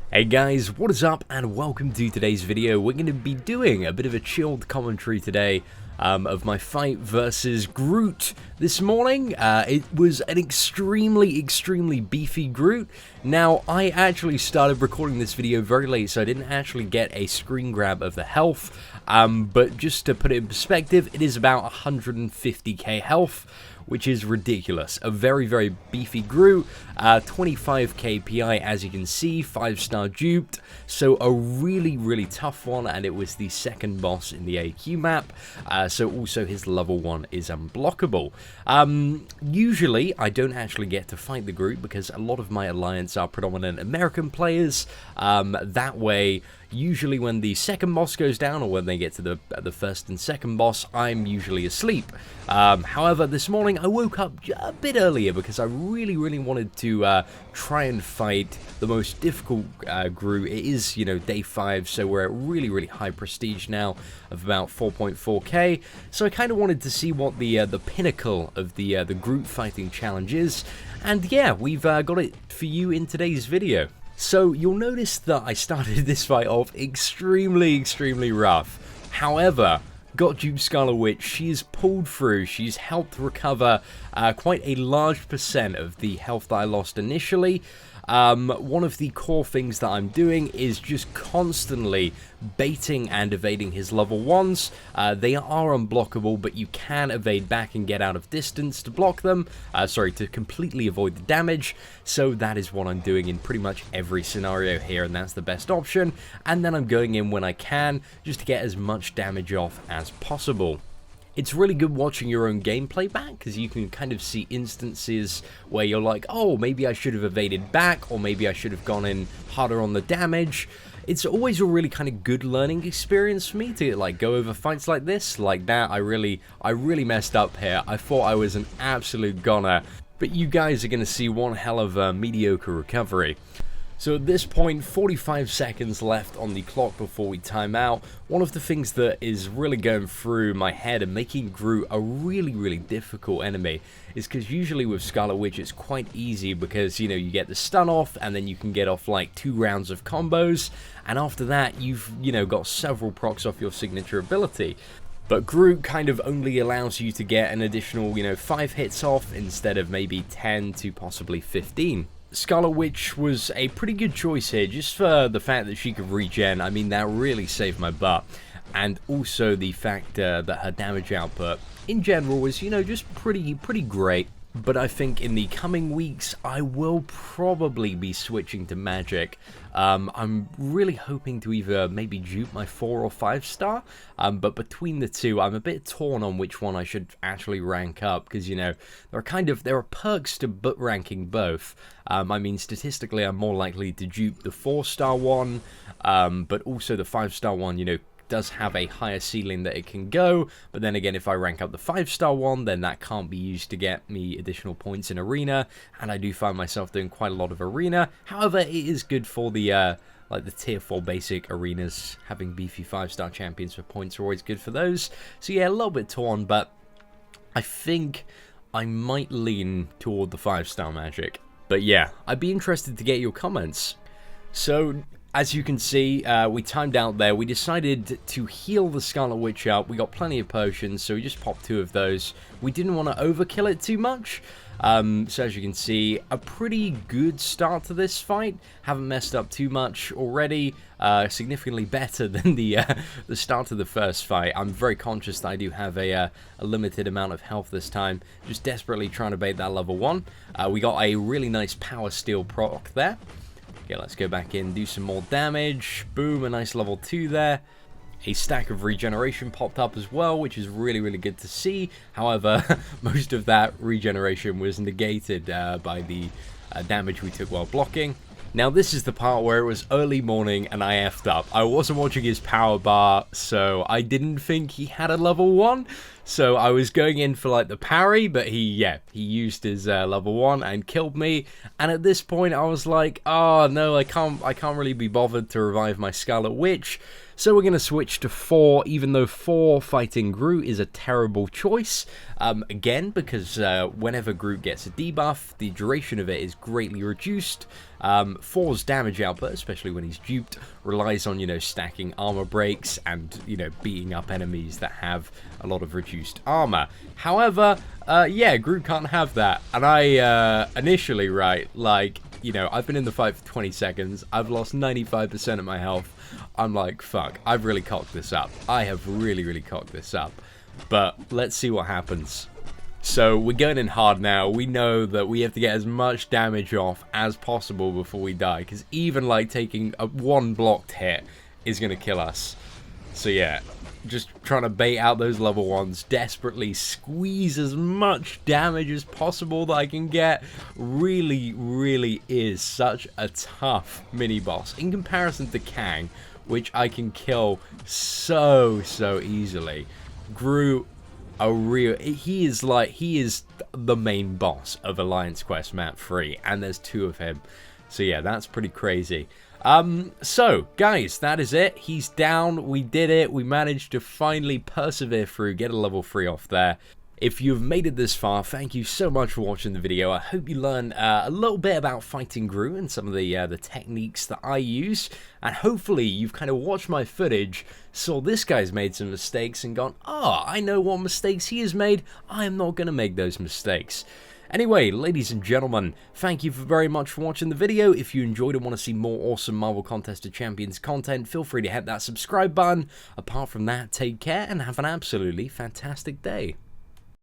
Hey guys, what is up and welcome to today's video. We're going to be doing a bit of a chilled commentary today of my fight versus Groot this morning. It was an extremely beefy Groot. Now, I actually started recording this video very late, so I didn't actually get a screen grab of the health. But just to put it in perspective, it is about 150k health, which is ridiculous. A very beefy Groot, 25k PI as you can see, 5-star duped, so a really tough one, and it was the second boss in the AQ map, so also his level 1 is unblockable. Usually I don't actually get to fight the Groot because a lot of my alliance are predominant American players. That way, usually when the second boss goes down, or when they get to the first and second boss, I'm usually asleep. However, this morning I woke up a bit earlier because I really wanted to try and fight the most difficult Groot. It is, you know, day 5, so we're at really high prestige now of about 4.4k. So I kind of wanted to see what the pinnacle of the Groot fighting challenge is, and yeah, we've got it for you in today's video. So you'll notice that I started this fight off extremely rough. However, got duped Scarlet Witch. She's pulled through. She's helped recover quite a large percent of the health that I lost initially. One of the core things that I'm doing is just constantly baiting and evading his level 1s. They are unblockable, but you can evade back and get out of distance to block them. To completely avoid the damage. So that is what I'm doing in pretty much every scenario here, and that's the best option. And then I'm going in when I can, just to get as much damage off as possible. It's really good watching your own gameplay back, because you can kind of see instances where you're like, oh, maybe I should have evaded back, or maybe I should have gone in harder on the damage. It's always a really kind of good learning experience for me to like go over fights like this. Like that, I really messed up here. I thought I was an absolute goner, but you guys are going to see one hell of a mediocre recovery. So at this point, 45 seconds left on the clock before we time out. One of the things that is really going through my head and making Groot a really difficult enemy is because usually with Scarlet Witch it's quite easy because, you know, you get the stun off and then you can get off like 2 rounds of combos, and after that you've, you know, got several procs off your signature ability. But Groot kind of only allows you to get an additional, you know, 5 hits off instead of maybe 10 to possibly 15. Scarlet Witch was a pretty good choice here, just for the fact that she could regen. I mean, that really saved my butt. And also the fact that her damage output in general was, you know, just pretty great. But I think in the coming weeks, I will probably be switching to magic. I'm really hoping to either maybe dupe my 4 or 5 star, but between the two, I'm a bit torn on which one I should actually rank up, because, you know, there are perks to ranking both. I mean, statistically, I'm more likely to dupe the 4-star one, but also the 5-star one, you know, does have a higher ceiling that it can go, but then again, if I rank up the 5-star one, then that can't be used to get me additional points in arena, and I do find myself doing quite a lot of arena. However, it is good for the like the tier 4 basic arenas. Having beefy 5-star champions for points are always good for those. So yeah, a little bit torn, but I think I might lean toward the 5-star magic. But yeah, I'd be interested to get your comments. So as you can see, we timed out there. We decided to heal the Scarlet Witch up. We got plenty of potions, so we just popped 2 of those. We didn't want to overkill it too much. So as you can see, a pretty good start to this fight. Haven't messed up too much already. Significantly better than the start of the first fight. I'm very conscious that I do have a limited amount of health this time. Just desperately trying to bait that level 1. We got a really nice power steel proc there. Okay, let's go back in, do some more damage. Boom, a nice level 2 there. A stack of regeneration popped up as well, which is really good to see. However, most of that regeneration was negated by the damage we took while blocking. Now, this is the part where it was early morning and I effed up. I wasn't watching his power bar, so I didn't think he had a level 1. So I was going in for like the parry, but he used his level 1 and killed me. And at this point, I was like, oh no, I can't really be bothered to revive my Scarlet Witch. So we're going to switch to 4, even though 4 fighting Groot is a terrible choice. Again, because whenever Groot gets a debuff, the duration of it is greatly reduced. Force damage output, especially when he's duped, relies on, you know, stacking armor breaks and, you know, beating up enemies that have a lot of reduced armor. However, yeah, Groot can't have that. And I, initially, right, like, you know, I've been in the fight for 20 seconds. I've lost 95% of my health. I'm like, fuck, I've really cocked this up. I have really, really cocked this up. But let's see what happens. So we're going in hard now. We know that we have to get as much damage off as possible before we die, because even like taking a one blocked hit is going to kill us. So yeah, just trying to bait out those level 1s, desperately squeeze as much damage as possible that I can get. Really, really is such a tough mini-boss in comparison to Kang, which I can kill so easily. Groot, he is the main boss of Alliance Quest Map 3, and there's 2 of him. So yeah, that's pretty crazy. So guys, that is it. He's down. We did it. We managed to finally persevere through, get a level 3 off there. If you've made it this far, thank you so much for watching the video. I hope you learned a little bit about fighting Groot and some of the techniques that I use. And hopefully you've kind of watched my footage, saw this guy's made some mistakes and gone, oh, I know what mistakes he has made. I am not going to make those mistakes. Anyway, ladies and gentlemen, thank you very much for watching the video. If you enjoyed and want to see more awesome Marvel Contest of Champions content, feel free to hit that subscribe button. Apart from that, take care and have an absolutely fantastic day.